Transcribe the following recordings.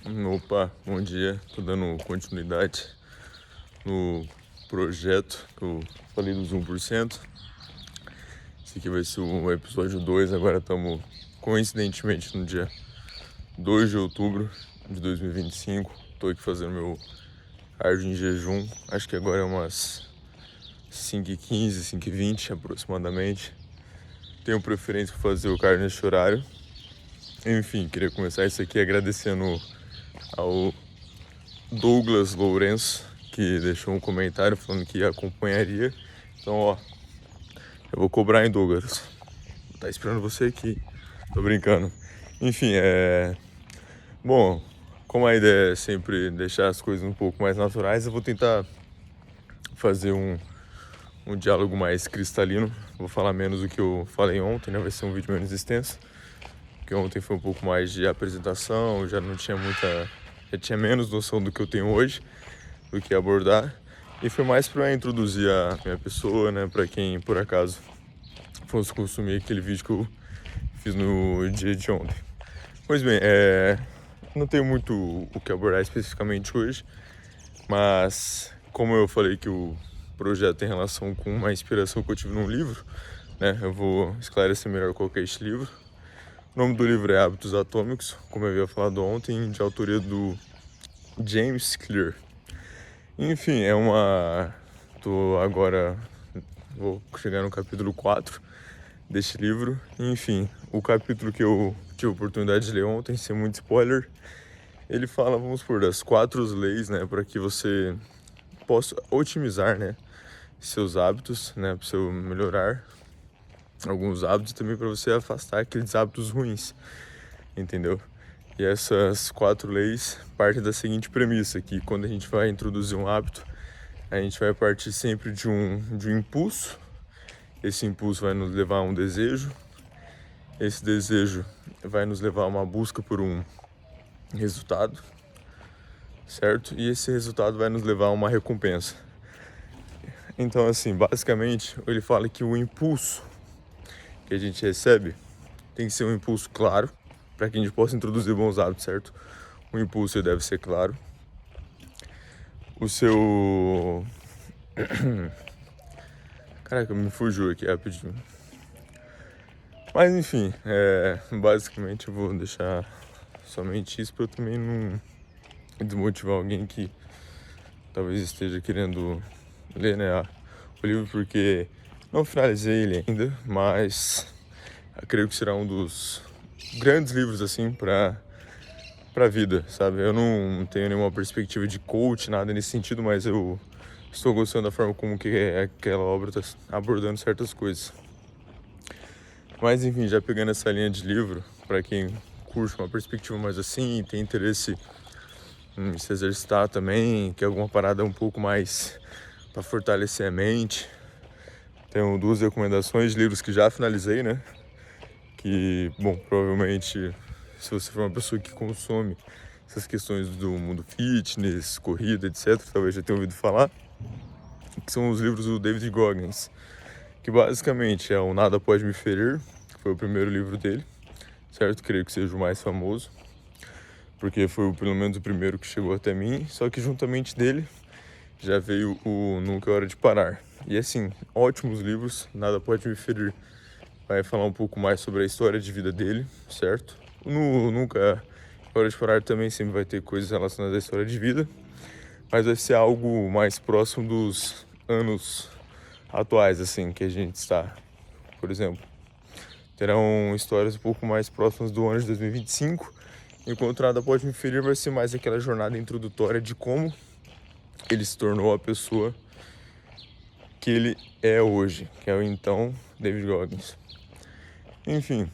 Opa, bom dia. Tô dando continuidade no projeto que eu falei dos 1%. Esse aqui vai ser o episódio 2. Agora estamos coincidentemente no dia 2 de outubro de 2025. Tô aqui fazendo meu cardio em jejum. Acho que agora é umas 5h15, 5h20 aproximadamente. Tenho preferência por fazer o cardio neste horário. Enfim, queria começar isso aqui agradecendo ao Douglas Lourenço, que deixou um comentário falando que acompanharia. Então, ó, eu vou cobrar em Douglas. Tá esperando você aqui. Tô brincando. Enfim, Bom, como a ideia é sempre deixar as coisas um pouco mais naturais, eu vou tentar fazer um diálogo mais cristalino. Vou falar menos do que eu falei ontem, né? Vai ser um vídeo menos extenso. Porque ontem foi um pouco mais de apresentação, já tinha menos noção do que eu tenho hoje, do que abordar. E foi mais para introduzir a minha pessoa, né? Para quem, por acaso, fosse consumir aquele vídeo que eu fiz no dia de ontem. Pois bem, não tenho muito o que abordar especificamente hoje, mas como eu falei que o projeto tem relação com uma inspiração que eu tive num livro, né? Eu vou esclarecer melhor qual que é este livro. O nome do livro é Hábitos Atômicos, como eu havia falado ontem, de autoria do James Clear. Enfim, vou chegar no capítulo 4 deste livro. Enfim, o capítulo que eu tive a oportunidade de ler ontem, sem muito spoiler, ele fala, vamos supor, das 4 leis, né, para que você possa otimizar, né, seus hábitos, né, para você melhorar alguns hábitos e também para você afastar aqueles hábitos ruins, entendeu? E essas 4 leis partem da seguinte premissa, que quando a gente vai introduzir um hábito, a gente vai partir sempre de um impulso. Esse impulso vai nos levar a um desejo. Esse desejo vai nos levar a uma busca por um resultado, certo? E esse resultado vai nos levar a uma recompensa. Então, assim, basicamente, ele fala que o impulso que a gente recebe tem que ser um impulso claro, para que a gente possa introduzir bons hábitos, certo? O impulso deve ser claro. O seu... Caraca, me fugiu aqui rapidinho. Mas enfim, basicamente eu vou deixar somente isso para eu também não desmotivar alguém que talvez esteja querendo ler, né, o livro, porque não finalizei ele ainda, mas eu creio que será um dos grandes livros assim para vida, sabe? Eu não tenho nenhuma perspectiva de coach, nada nesse sentido, mas eu estou gostando da forma como que aquela obra está abordando certas coisas. Mas enfim, já pegando essa linha de livro, para quem curte uma perspectiva mais assim, tem interesse em se exercitar também, quer alguma parada um pouco mais para fortalecer a mente, tenho 2 recomendações de livros que já finalizei, né? Que, bom, provavelmente, se você for uma pessoa que consome essas questões do mundo fitness, corrida, etc., talvez já tenha ouvido falar, que são os livros do David Goggins, que basicamente é o Nada Pode Me Ferir, que foi o primeiro livro dele, certo? Creio que seja o mais famoso, porque foi pelo menos o primeiro que chegou até mim, só que juntamente dele já veio o Nunca é Hora de Parar. E assim, ótimos livros, Nada Pode Me Ferir vai falar um pouco mais sobre a história de vida dele, certo? No Nunca é Hora de Parar também sempre vai ter coisas relacionadas à história de vida, mas vai ser algo mais próximo dos anos atuais, assim, que a gente está. Por exemplo, terão histórias um pouco mais próximas do ano de 2025, enquanto Nada Pode Me Ferir vai ser mais aquela jornada introdutória de como ele se tornou a pessoa que ele é hoje, que é o então David Goggins. Enfim,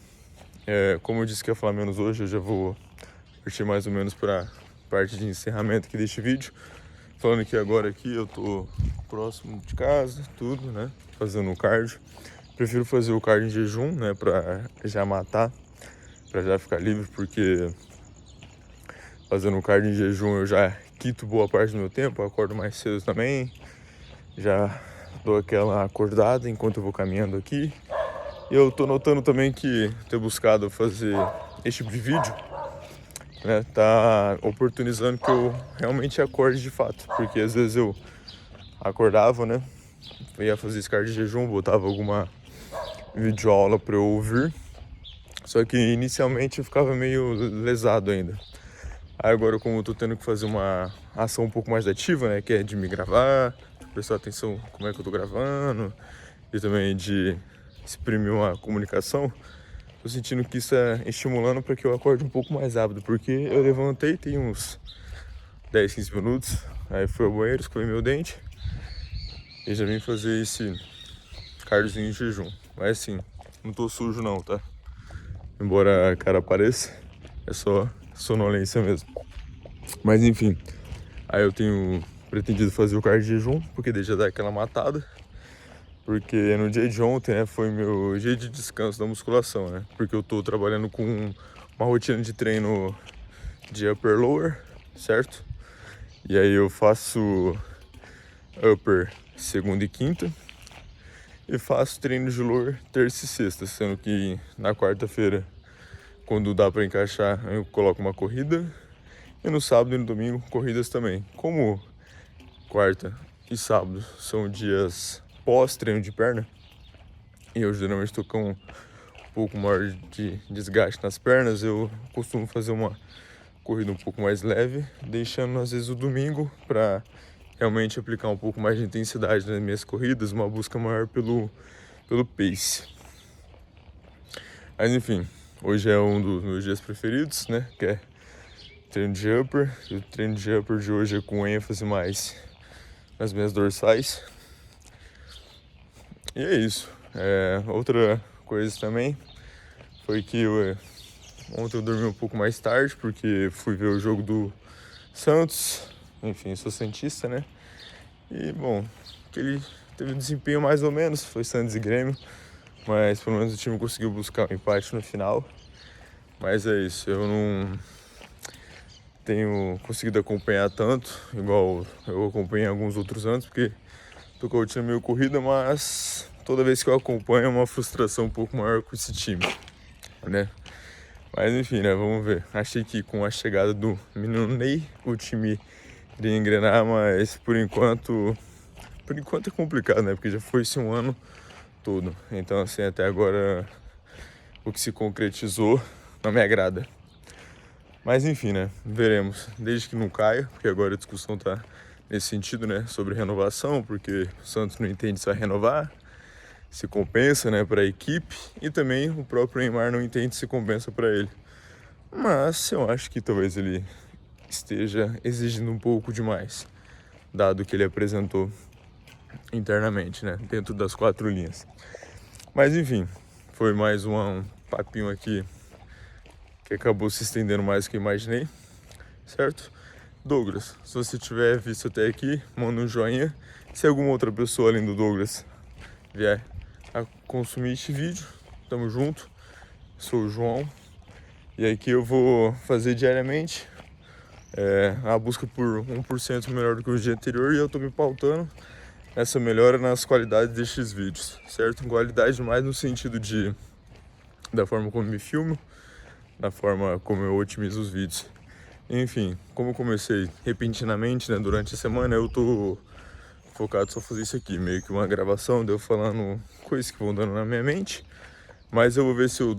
como eu disse que ia falar menos hoje, eu já vou partir mais ou menos para a parte de encerramento aqui deste vídeo. Falando que agora aqui eu tô próximo de casa, tudo, né? Fazendo o cardio. Prefiro fazer o cardio em jejum, né? Pra já matar, pra já ficar livre, porque fazendo o cardio em jejum eu já quito boa parte do meu tempo, eu acordo mais cedo também. Já dou aquela acordada enquanto eu vou caminhando aqui. E eu tô notando também que ter buscado fazer esse tipo de vídeo né, tá oportunizando que eu realmente acorde de fato. Porque às vezes eu acordava, né, ia fazer esse cardio de jejum, botava alguma videoaula pra eu ouvir. Só que inicialmente eu ficava meio lesado ainda. Aí agora, como eu tô tendo que fazer uma ação um pouco mais ativa, né, que é de me gravar, prestar atenção como é que eu tô gravando, e também de exprimir uma comunicação, tô sentindo que isso é estimulando para que eu acorde um pouco mais rápido, porque eu levantei tem uns 10, 15 minutos, aí fui ao banheiro, escovei meu dente e já vim fazer esse cardiozinho em jejum. Mas assim, não tô sujo não, tá? Embora a cara pareça, é só sonolência mesmo. Mas enfim, aí eu tenho pretendido fazer o cardio de jejum, porque daí já dá aquela matada. Porque no dia de ontem, né, foi meu dia de descanso da musculação, né? Porque eu tô trabalhando com uma rotina de treino de upper lower, certo? E aí eu faço upper segunda e quinta e faço treino de lower terça e sexta, sendo que na quarta-feira, quando dá pra encaixar, eu coloco uma corrida e no sábado e no domingo corridas também. Como quarta e sábado são dias pós-treino de perna, e eu geralmente estou com um pouco maior de desgaste nas pernas, eu costumo fazer uma corrida um pouco mais leve, deixando às vezes o domingo para realmente aplicar um pouco mais de intensidade nas minhas corridas, uma busca maior pelo pace. Mas enfim, hoje é um dos meus dias preferidos, né, que é treino de upper. O treino de upper de hoje é com ênfase mais nas minhas dorsais. E é isso. Outra coisa também foi que ontem eu dormi um pouco mais tarde, porque fui ver o jogo do Santos. Enfim, sou santista, né? E, bom, que ele teve um desempenho mais ou menos, foi Santos e Grêmio, mas pelo menos o time conseguiu buscar um empate no final. Mas é isso, eu não tenho conseguido acompanhar tanto, igual eu acompanhei alguns outros anos, porque tô com a rotina meio corrida, mas toda vez que eu acompanho é uma frustração um pouco maior com esse time, né? Mas enfim, né? Vamos ver. Achei que com a chegada do menino Ney, o time iria engrenar, mas por enquanto é complicado, né? Porque já foi-se um ano todo. Então, assim, até agora o que se concretizou não me agrada. Mas enfim, né? Veremos. Desde que não caia, porque agora a discussão tá nesse sentido, né? Sobre renovação, porque o Santos não entende se vai renovar, se compensa, né, para a equipe, e também o próprio Neymar não entende se compensa para ele. Mas eu acho que talvez ele esteja exigindo um pouco demais, dado que ele apresentou internamente, né, dentro das 4 linhas. Mas enfim, foi mais um papinho aqui que acabou se estendendo mais do que eu imaginei, certo? Douglas, se você tiver visto até aqui, manda um joinha. Se alguma outra pessoa além do Douglas vier a consumir este vídeo, tamo junto. Sou o João e aqui eu vou fazer diariamente a busca por 1% melhor do que o dia anterior, e eu tô me pautando nessa melhora nas qualidades destes vídeos, certo? Qualidade mais no sentido da forma como me filmo, da forma como eu otimizo os vídeos. Enfim, como eu comecei repentinamente, né, durante a semana, eu tô focado só fazer isso aqui, meio que uma gravação, deu falando coisas que vão dando na minha mente, mas eu vou ver se eu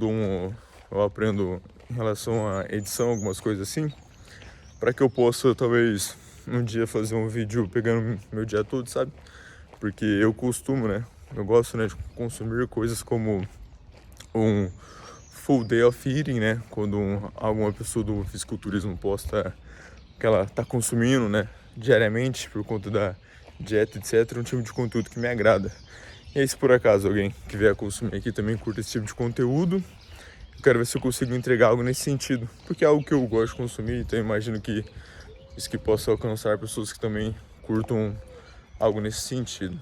aprendo em relação à edição, algumas coisas assim, para que eu possa talvez um dia fazer um vídeo pegando meu dia todo, sabe? Porque eu costumo, né, eu gosto, né, de consumir coisas como um full day of eating, né, quando alguma pessoa do fisiculturismo posta que ela tá consumindo, né, diariamente por conta da dieta, etc, é um tipo de conteúdo que me agrada. E aí, se por acaso alguém que vier consumir aqui também curta esse tipo de conteúdo, eu quero ver se eu consigo entregar algo nesse sentido, porque é algo que eu gosto de consumir, então eu imagino que isso que possa alcançar pessoas que também curtam algo nesse sentido.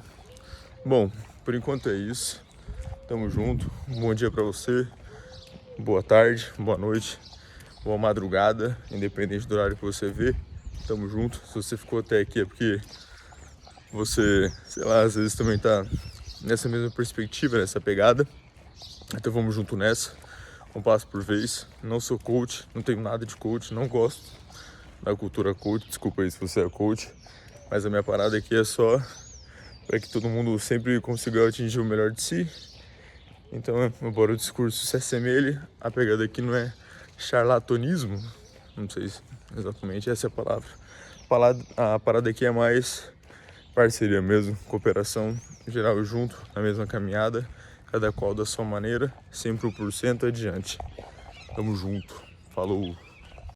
Bom, por enquanto é isso. Tamo junto. Um bom dia pra você. Boa tarde, boa noite, boa madrugada, independente do horário que você vê. Tamo junto. Se você ficou até aqui é porque você, sei lá, às vezes também tá nessa mesma perspectiva, nessa pegada. Então vamos junto nessa. um passo por vez. Não sou coach, não tenho nada de coach, não gosto da cultura coach, desculpa aí se você é coach, mas a minha parada aqui é só para que todo mundo sempre consiga atingir o melhor de si. Então, embora o discurso se assemelhe, a pegada aqui não é charlatanismo, não sei se exatamente essa é a palavra. A parada aqui é mais parceria mesmo, cooperação, geral junto, na mesma caminhada, cada qual da sua maneira, sempre 1% adiante. Tamo junto, falou!